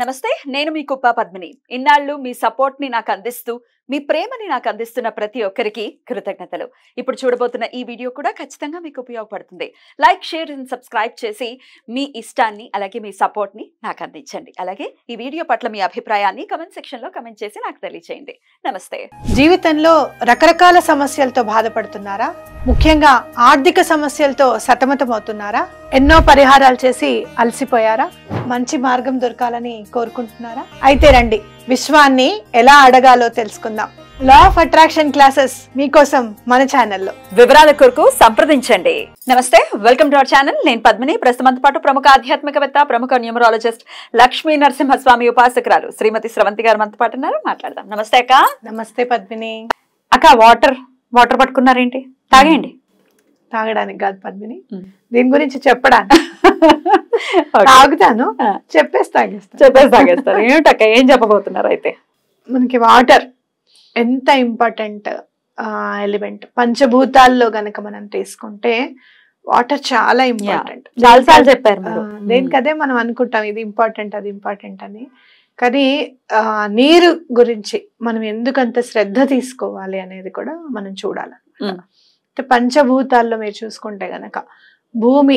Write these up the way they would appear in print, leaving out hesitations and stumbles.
నమస్తే, నేను మీ కుప్ప పద్మిని. ఇన్నాళ్ళు మీ సపోర్ట్ ని నాకు అందిస్తూ, మీ ప్రేమని నాకు అందిస్తున్న ప్రతి ఒక్కరికి కృతజ్ఞతలు. ఇప్పుడు చూడబోతున్న ఈ వీడియో కూడా ఖచ్చితంగా మీకు ఉపయోగపడుతుంది. లైక్, షేర్ అండ్ సబ్స్క్రైబ్ చేసి మీ ఇష్టాన్ని అలాగే మీ సపోర్ట్ ని నాకు అందించండి. అలాగే ఈ వీడియో పట్ల మీ అభిప్రాయాన్ని కామెంట్ సెక్షన్ లో కామెంట్ చేసి నాకు తెలియజేయండి. నమస్తే. జీవితంలో రకరకాల సమస్యలతో బాధపడుతున్నారా? ముఖ్యంగా ఆర్థిక సమస్యలతో సతమతమవుతున్నారా? ఎన్నో పరిహారాలు చేసి అలసిపోయారా? మంచి మార్గం దొరకాలని కోరుకుంటున్నారా? అయితే రండి, విశ్వాన్ని ఎలా అడగాలో తెలుసుకుందాం. లా ఆఫ్ అట్రాక్షన్ క్లాసెస్ మీకోసం మన ఛానల్లో. వివరాల కొరకు సంప్రదించండి. నమస్తే, వెల్కమ్ టు అవర్ ఛానల్. నేను పద్మిని. ప్రస్తుతంతో పాటు ప్రముఖ ఆధ్యాత్మికవేత్త, ప్రముఖ న్యూమరాలజిస్ట్ లక్ష్మీ నరసింహస్వామి ఉపాసకురాలు శ్రీమతి స్రవంతి గారు మనతో పాటు ఉన్నారు. మాట్లాడదాం. నమస్తే అక్క. నమస్తే పద్మిని. అక్క, వాటర్ పట్టుకున్నారేంటి? తాగేయండి. తాగడానికి కాదు పద్మిని, దీని గురించి చెప్పడానికి. తాగుతాను, చెప్పేసి తాగేస్తారు. ఏమిటక్క, ఏం చెప్పబోతున్నారు? అయితే మనకి వాటర్ ఎంత ఇంపార్టెంట్ ఎలిమెంట్. పంచభూతాల్లో గనక మనం తీసుకుంటే వాటర్ చాలా ఇంపార్టెంట్. చాలాసార్లు చెప్పారు. దేనికదే మనం అనుకుంటాం ఇది ఇంపార్టెంట్ అది ఇంపార్టెంట్ అని. కానీ నీరు గురించి మనం ఎందుకంత శ్రద్ధ తీసుకోవాలి అనేది కూడా మనం చూడాలన్నమాట. పంచభూతాల్లో మీరు చూసుకుంటే గనక భూమి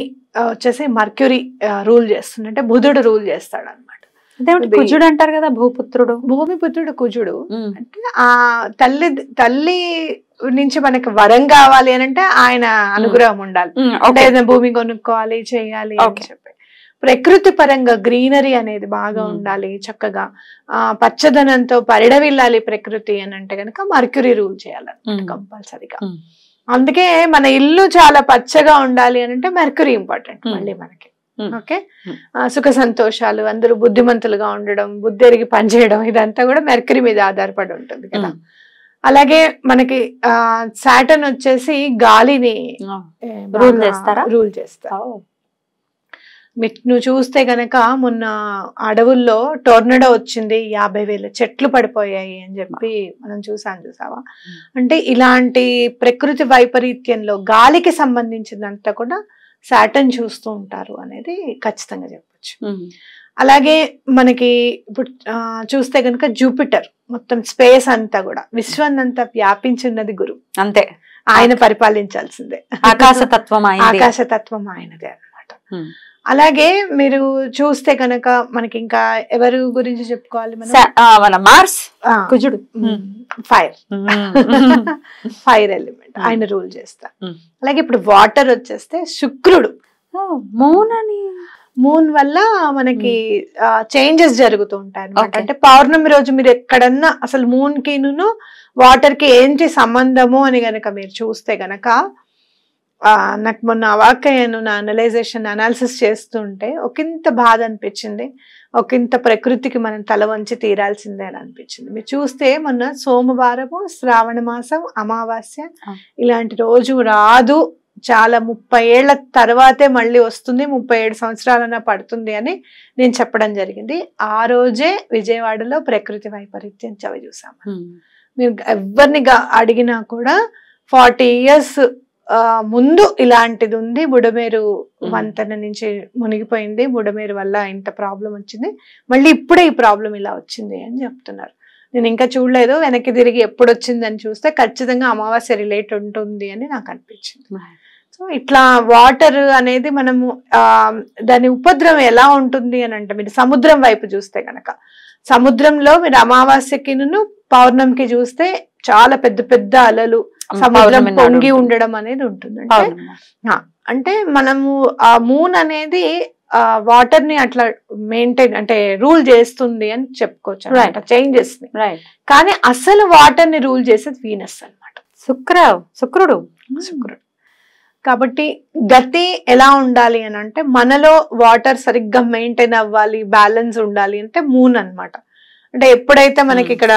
వచ్చేసి మర్క్యూరీ రూల్ చేస్తుంది, అంటే బుధుడు రూల్ చేస్తాడు అనమాట. కుజుడు అంటారు కదా, భూపుత్రుడు. భూమి పుత్రుడు కుజుడు. అంటే ఆ తల్లి నుంచి మనకి వరం కావాలి అని అంటే ఆయన అనుగ్రహం ఉండాలి. అంటే భూమి కొనుక్కోవాలి, చేయాలి అని చెప్పి. ప్రకృతి పరంగా గ్రీనరీ అనేది బాగా ఉండాలి, చక్కగా పచ్చదనంతో పరిడవిల్లాలి ప్రకృతి అని అంటే గనక మర్క్యూరీ రూల్ చేయాలన్నమాట కంపల్సరీగా. అందుకే మన ఇల్లు చాలా పచ్చగా ఉండాలి అని అంటే మెర్క్యూరీ ఇంపార్టెంట్ మళ్ళీ మనకి. ఓకే, సుఖ సంతోషాలు, అందరూ బుద్ధిమంతులుగా ఉండడం, బుద్ధి ఎరిగి పనిచేయడం, ఇదంతా కూడా మెర్క్యూరీ మీద ఆధారపడి ఉంటుంది కదా. అలాగే మనకి సాటర్న్ వచ్చేసి గాలిని రూల్ చేస్తారు. నువ్వు చూస్తే గనక మొన్న అడవుల్లో టోర్నడో వచ్చింది, 50,000 చెట్లు పడిపోయాయి అని చెప్పి మనం చూసావా? అంటే ఇలాంటి ప్రకృతి వైపరీత్యంలో గాలికి సంబంధించిందంతా కూడా సాటర్న్ చూస్తూ ఉంటారు అనేది ఖచ్చితంగా చెప్పొచ్చు. అలాగే మనకి ఇప్పుడు చూస్తే గనక జూపిటర్ మొత్తం స్పేస్ అంతా కూడా విశ్వాన్నంతా వ్యాపించున్నది గురువు. అంతే, ఆయన పరిపాలించాల్సిందే. ఆకాశతత్వం ఆయనదే అన్నమాట. అలాగే మీరు చూస్తే కనుక మనకి ఇంకా ఎవరు గురించి చెప్పుకోవాలి మన మార్స్, కుజుడు, ఫైర్ ఎలిమెంట్, ఆయన రూల్ చేస్తారు. అలాగే ఇప్పుడు వాటర్ వచ్చేస్తే శుక్రుడు. మూన్ వల్ల మనకి చేంజెస్ జరుగుతూ ఉంటాయి అనమాట. అంటే పౌర్ణమి రోజు మీరు ఎక్కడన్నా అసలు మూన్ కి వాటర్ కి ఏంటి సంబంధము అని గనక మీరు చూస్తే గనక, నాకు మొన్న అవాక్కయ్యాను. నా అనాలిసిస్ చేస్తుంటే ఒకంత బాధ అనిపించింది, ఒకంత ప్రకృతికి మనం తల వంచి తీరాల్సిందే అని అనిపించింది. మీరు చూస్తే మొన్న సోమవారము, శ్రావణ మాసం, అమావాస్య, ఇలాంటి రోజు రాదు, చాలా 30 ఏళ్ల తర్వాతే మళ్ళీ వస్తుంది, 37 సంవత్సరాలన్నా పడుతుంది అని నేను చెప్పడం జరిగింది. ఆ రోజే విజయవాడలో ప్రకృతి వైపరీత్యం చవి చూసాము. మీరు ఎవరిని అడిగినా కూడా 40 years ముందు ఇలాంటిది ఉంది, బుడమేరు వంతెన నుంచి మునిగిపోయింది, బుడమేరు వల్ల ఇంత ప్రాబ్లం వచ్చింది, మళ్ళీ ఇప్పుడే ఈ ప్రాబ్లం ఇలా వచ్చింది అని చెప్తున్నారు. నేను ఇంకా చూడలేదు, వెనక్కి తిరిగి ఎప్పుడు వచ్చిందని చూస్తే ఖచ్చితంగా అమావాస్య రిలేట్ ఉంటుంది అని నాకు అనిపించింది. సో ఇట్లా వాటర్ అనేది మనము దాని ఉపద్రవం ఎలా ఉంటుంది అని అంటే, మీరు సముద్రం వైపు చూస్తే కనుక సముద్రంలో మీరు అమావాస్యకి పౌర్ణమికి చూస్తే చాలా పెద్ద పెద్ద అలలు, సముద్రం పొంగి ఉండడం అనేది ఉంటుంది. అంటే మనము ఆ మూన్ అనేది వాటర్ ని అట్లా మెయింటైన్ అంటే రూల్ చేస్తుంది అని చెప్పుకోవచ్చు అనమాట, చేంజెస్ ని. కానీ అసలు వాటర్ ని రూల్ చేసేది వీనస్ అనమాట, శుక్రుడు. కాబట్టి గతి ఎలా ఉండాలి అని అంటే, మనలో వాటర్ సరిగ్గా మెయింటైన్ అవ్వాలి, బ్యాలెన్స్ ఉండాలి అంటే మూన్ అన్నమాట. అంటే ఎప్పుడైతే మనకి ఇక్కడ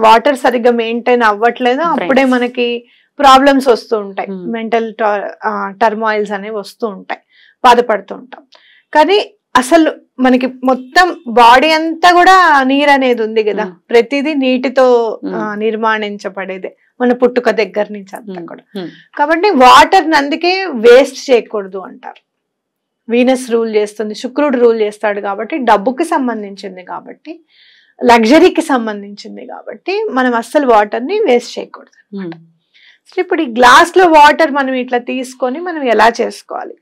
వాటర్ సరిగ్గా మెయింటైన్ అవ్వట్లేదో అప్పుడే మనకి ప్రాబ్లమ్స్ వస్తూ ఉంటాయి, మెంటల్ టర్మాయిల్స్ అనేవి వస్తూ ఉంటాయి, బాధపడుతూ ఉంటాం. కానీ అసలు మనకి మొత్తం బాడీ అంతా కూడా నీరు అనేది ఉంది కదా, ప్రతిదీ నీటితో నిర్మాణించబడేదే మన పుట్టుక దగ్గర నుంచి అంతా కూడా. కాబట్టి వాటర్ అందుకే వేస్ట్ చేయకూడదు అంటారు. వీనస్ రూల్ చేస్తుంది, శుక్రుడు రూల్ చేస్తాడు కాబట్టి, డబ్బుకి సంబంధించింది కాబట్టి, లగ్జరీకి సంబంధించింది కాబట్టి మనం అస్సలు వాటర్ని వేస్ట్ చేయకూడదు. సో ఇప్పుడు ఈ గ్లాస్లో వాటర్ మనం ఇట్లా తీసుకొని మనం ఎలా చేసుకోవాలి?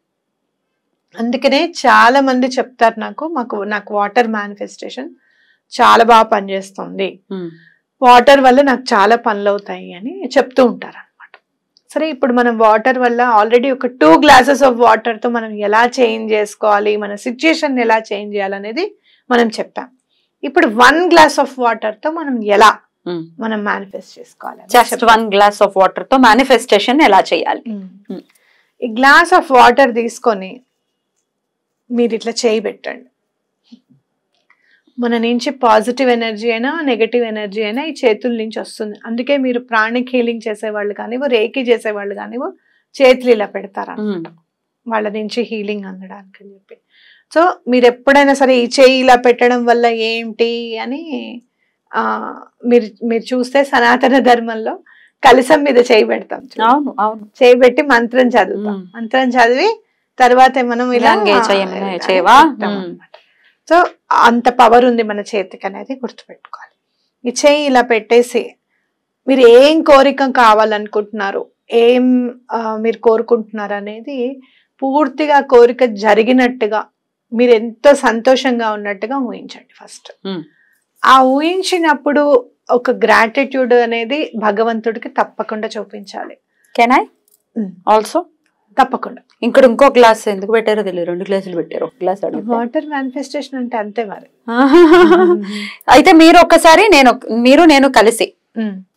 అందుకనే చాలా మంది చెప్తారు నాకు వాటర్ మేనిఫెస్టేషన్ చాలా బాగా పనిచేస్తుంది, వాటర్ వల్ల నాకు చాలా పనులు అవుతాయి అని చెప్తూ ఉంటారు అనమాట. సరే, ఇప్పుడు మనం వాటర్ వల్ల ఆల్రెడీ ఒక 2 glasses ఆఫ్ వాటర్ తో మనం ఎలా చేంజ్ చేసుకోవాలి, మన సిచ్యుయేషన్ ఎలా చేంజ్ చేయాలనేది మనం చెప్పాం. ఇప్పుడు 1 glass ఆఫ్ వాటర్ తో మనం ఎలా మనం మేనిఫెస్ట్ చేసుకోవాలి? జస్ట్ 1 glass ఆఫ్ వాటర్ తో మేనిఫెస్టేషన్ ఎలా చేయాలి? ఈ గ్లాస్ ఆఫ్ వాటర్ తీసుకొని మీరు ఇట్లా చేయి పెట్టండి. మన నుంచి పాజిటివ్ ఎనర్జీ అయినా నెగటివ్ ఎనర్జీ అయినా ఈ చేతుల నుంచి వస్తుంది. అందుకే మీరు ప్రాణిక్ హీలింగ్ చేసేవాళ్ళు కానివ్వు, రేకి చేసేవాళ్ళు కానివ్వు, చేతులు ఇలా పెడతారు అన్నమాట వాళ్ళ నుంచి హీలింగ్ అందడానికి అని చెప్పి. సో మీరు ఎప్పుడైనా సరే ఈ చేయి ఇలా పెట్టడం వల్ల ఏంటి అని మీరు చూస్తే సనాతన ధర్మంలో కలశం మీద చేయి పెడతాం. అవును అవును, చేయి పెట్టి మంత్రం చదువుతాం. మంత్రం చదివి తర్వాత మనం ఇలా సో అంత పవర్ ఉంది మన చేతికి అనేది గుర్తుపెట్టుకోవాలి. ఈ చేయి ఇలా పెట్టేసి మీరు ఏం కోరిక కావాలనుకుంటున్నారు, ఏం మీరు కోరుకుంటున్నారు అనేది పూర్తిగా కోరిక జరిగినట్టుగా మీరు ఎంతో సంతోషంగా ఉన్నట్టుగా ఊహించండి ఫస్ట్. ఆ ఊహించినప్పుడు ఒక గ్రాటిట్యూడ్ అనేది భగవంతుడికి తప్పకుండా చూపించాలి. Can I also? తప్పకుండా. ఇంకో గ్లాస్ ఎందుకు పెట్టారో తెలియదు, 2 గ్లాసులు పెట్టారు. ఒక గ్లాస్ వాటర్ మేనిఫెస్టేషన్ అంటే అంతే మరి. అయితే మీరు ఒక్కసారి నేను కలిసి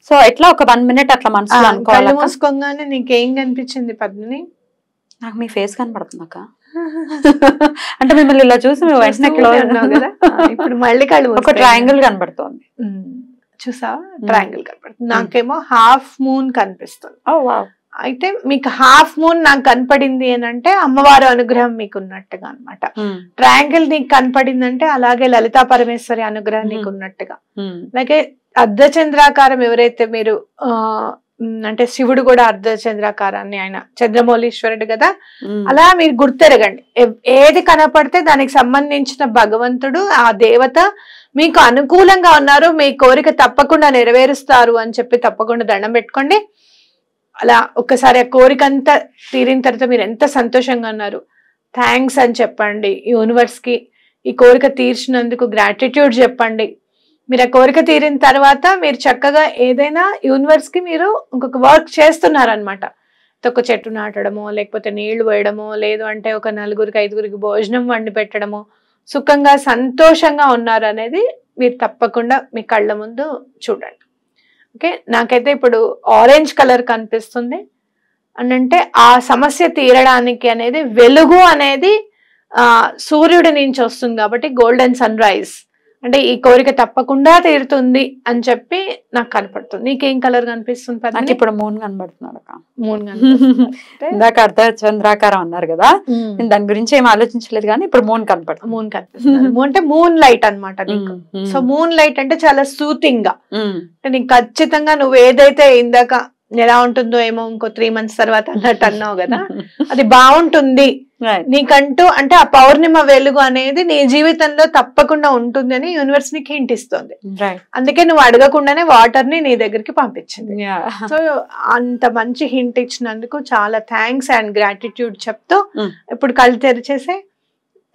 సో ఎట్లా ఒక 1 minute అట్లా మనసులో అనుకోవాలి. మూసుకోగానే నీకేం కనిపించింది పద్మిని? నాకు మీ ఫేస్ కనపడుతుంది అక్క. అంటే మిమ్మల్ని ఇలా చూసి వెంటనే కదా. ఇప్పుడు మళ్ళీ కళ్ళు ఒక ట్రయాంగిల్ కనబడుతోంది. చూసా? ట్రయాంగిల్ కనపడుతుంది. నాకేమో హాఫ్ మూన్ కనిపిస్తుంది. అయితే మీకు హాఫ్ మూన్ నాకు కనపడింది అని అంటే అమ్మవారి అనుగ్రహం మీకు ఉన్నట్టుగా అనమాట. ట్రయాంగిల్ నీకు కనపడింది అంటే అలాగే లలితా పరమేశ్వరి అనుగ్రహం నీకు ఉన్నట్టుగా. అలాగే అర్ధచంద్రాకారం ఎవరైతే మీరు అంటే శివుడు కూడా అర్ధచంద్రాకారాన్ని, ఆయన చంద్రమౌళీశ్వరుడు కదా, అలా మీరు గుర్తెరగండి. ఏది కనపడితే దానికి సంబంధించిన భగవంతుడు, ఆ దేవత మీకు అనుకూలంగా ఉన్నారు, మీ కోరిక తప్పకుండా నెరవేరుస్తారు అని చెప్పి తప్పకుండా దండం పెట్టుకోండి. అలా ఒక్కసారి ఆ కోరిక అంతా తీరిన తర్వాత మీరు ఎంత సంతోషంగా ఉన్నారు, థ్యాంక్స్ అని చెప్పండి యూనివర్స్ కి. ఈ కోరిక తీర్చినందుకు గ్రాటిట్యూడ్ చెప్పండి. మీరు ఆ కోరిక తీరిన తర్వాత మీరు చక్కగా ఏదైనా యూనివర్స్ కి మీరు ఇంకొక వర్క్ చేస్తున్నారనమాట. ఒక చెట్టు నాటడమో, లేకపోతే నీళ్లు వేయడమో, లేదు అంటే ఒక 4-5 భోజనం వండి పెట్టడమో, సుఖంగా సంతోషంగా ఉన్నారు అనేది మీరు తప్పకుండా మీ కళ్ళ ముందు చూడండి. ఓకే, నాకైతే ఇప్పుడు ఆరెంజ్ కలర్ కనిపిస్తుంది అని అంటే ఆ సమస్య తీరడానికి అనేది వెలుగు అనేది సూర్యుడి నుంచి వస్తుంది కాబట్టి గోల్డెన్ సన్ రైజ్ అంటే ఈ కోరిక తప్పకుండా తీరుతుంది అని చెప్పి నాకు కనపడుతుంది. నీకేం కలర్ కనిపిస్తుంది? నాకు ఇప్పుడు మూన్ కనబడుతున్నాడు. మూన్ ఇందాక అర్ధచంద్రాకారం అన్నారు కదా, నేను దాని గురించి ఏం ఆలోచించలేదు కానీ ఇప్పుడు మూన్ కనపడుతుంది. మూన్ కనిపిస్తుంది. అంటే మూన్ లైట్ అనమాట నీకు. సో మూన్ లైట్ అంటే చాలా సూతింగ్ గా, అంటే నీకు ఖచ్చితంగా నువ్వు ఏదైతే ఇందాక ఎలా ఉంటుందో ఏమో ఇంకో 3 months తర్వాత అన్నట్టు అన్నావు కదా, అది బాగుంటుంది నీకంటూ. అంటే ఆ పౌర్ణిమ వెలుగు అనేది నీ జీవితంలో తప్పకుండా ఉంటుంది అని యూనివర్స్ నీకు హింట్ ఇస్తుంది. అందుకే నువ్వు అడగకుండానే వాటర్ ని నీ దగ్గరికి పంపించింది. సో అంత మంచి హింట్ ఇచ్చినందుకు చాలా థ్యాంక్స్ అండ్ గ్రాటిట్యూడ్ చెప్తూ ఇప్పుడు కళ్ళు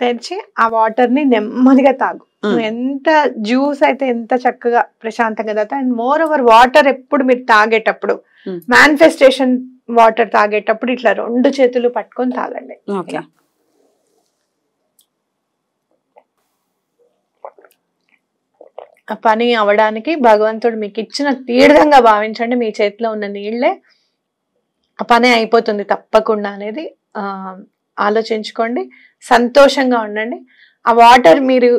తెరిచి ఆ వాటర్ ని నెమ్మదిగా తాగు. ఎంత జ్యూస్ అయితే ఎంత చక్కగా ప్రశాంతంగా తాగుతా. అండ్ మోర్ ఓవర్ వాటర్ ఎప్పుడు మీరు తాగేటప్పుడు, మేనిఫెస్టేషన్ వాటర్ తాగేటప్పుడు ఇట్లా 2 చేతులు పట్టుకొని తాగండి. ఆ పని అవడానికి భగవంతుడు మీకు ఇచ్చిన తీర్థంగా భావించండి. మీ చేతిలో ఉన్న నీళ్లే ఆ పని అయిపోతుంది తప్పకుండా అనేది ఆలోచించుకోండి. సంతోషంగా ఉండండి. ఆ వాటర్ మీరు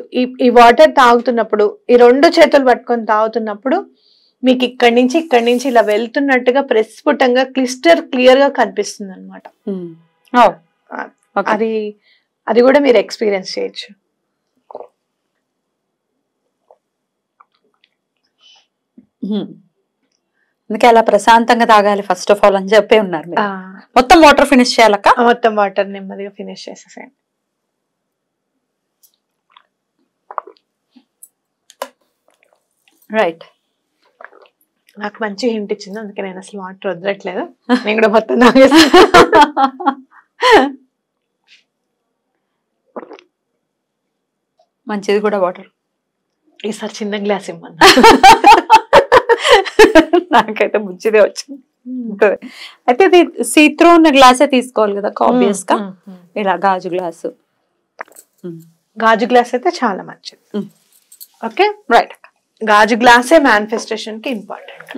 ఈ వాటర్ తాగుతున్నప్పుడు, ఈ 2 చేతులు పట్టుకొని తాగుతున్నప్పుడు మీకు ఇక్కడి నుంచి ఇలా వెళ్తున్నట్టుగా ప్రస్ఫుటంగా క్లియర్ గా కనిపిస్తుంది అనమాట. అది కూడా మీరు ఎక్స్పీరియన్స్ చేయొచ్చు. అందుకే అలా ప్రశాంతంగా తాగాలి ఫస్ట్ ఆఫ్ ఆల్ అని చెప్పి ఉన్నారు. మొత్తం వాటర్ ఫినిష్ చేయాలక్క? మొత్తం వాటర్ నెమ్మదిగా ఫినిష్ చేసేసేయండి. రైట్. నాకు మంచి హింట్ ఇచ్చింది, అందుకే నేను అసలు వాటర్ వదలట్లేదు. నేను కూడా మొత్తం తాగేస్తాను. మంచిది కూడా వాటర్. ఈసారి చిన్న గ్లాస్ ఇమ్మన్నా. నాకైతే మంచిదే వచ్చింది. అయితే ఇది సీత్రో ఉన్న గ్లాసే తీసుకోవాలి కదా ఆబ్వియస్ గా. ఇలా గాజు గ్లాసు. గాజు గ్లాస్ అయితే చాలా మంచిది. Okay right. గాజు గ్లాసే మేనిఫెస్టేషన్ కి ఇంపార్టెంట్.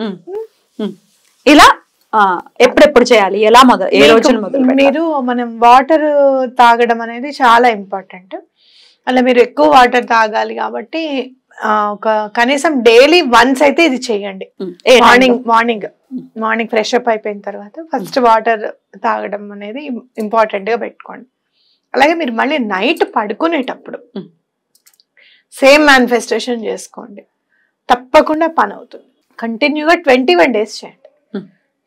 ఇలా ఎప్పుడెప్పుడు చేయాలి, ఎలా ఏ రోజున మొదలు? మీరు మనం వాటర్ తాగడం అనేది చాలా ఇంపార్టెంట్. అలా మీరు ఎక్కువ వాటర్ తాగాలి కాబట్టి ఒక కనీసం డైలీ వన్స్ అయితే ఇది చేయండి. మార్నింగ్ ఫ్రెష్ అప్ అయిపోయిన తర్వాత ఫస్ట్ వాటర్ తాగడం అనేది ఇంపార్టెంట్ గా పెట్టుకోండి. అలాగే మీరు మళ్ళీ నైట్ పడుకునేటప్పుడు సేమ్ మేనిఫెస్టేషన్ చేసుకోండి, తప్పకుండా పని అవుతుంది. కంటిన్యూగా 21 days చేయండి.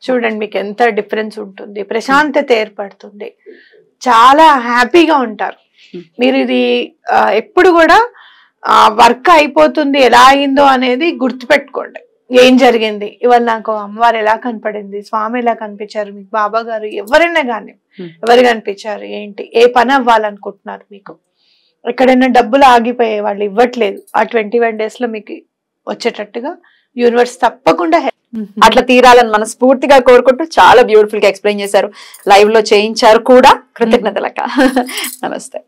చూడండి మీకు ఎంత డిఫరెన్స్ ఉంటుంది, ప్రశాంతత ఏర్పడుతుంది, చాలా హ్యాపీగా ఉంటారు మీరు. ఇది ఎప్పుడు కూడా వర్క్ అయిపోతుంది, ఎలా అయిందో అనేది గుర్తుపెట్టుకోండి. ఏం జరిగింది ఇవాళ, నాకు అమ్మవారు ఎలా కనపడింది, స్వామి ఎలా కనిపించారు, మీకు బాబా గారు ఎవరైనా కానీ ఎవరు కనిపించారు, ఏంటి, ఏ పని అవ్వాలనుకుంటున్నారు, మీకు ఎక్కడైనా డబ్బులు ఆగిపోయే వాళ్ళు ఇవ్వట్లేదు, ఆ 21 days లో మీకు వచ్చేటట్టుగా యూనివర్స్ తప్పకుండా అట్లా తీరాలని మనస్ఫూర్తిగా కోరుకుంటూ చాలా బ్యూటిఫుల్ గా ఎక్స్ప్లెయిన్ చేశారు, లైవ్ లో చేయించారు కూడా. కృతజ్ఞతలక్క. నమస్తే.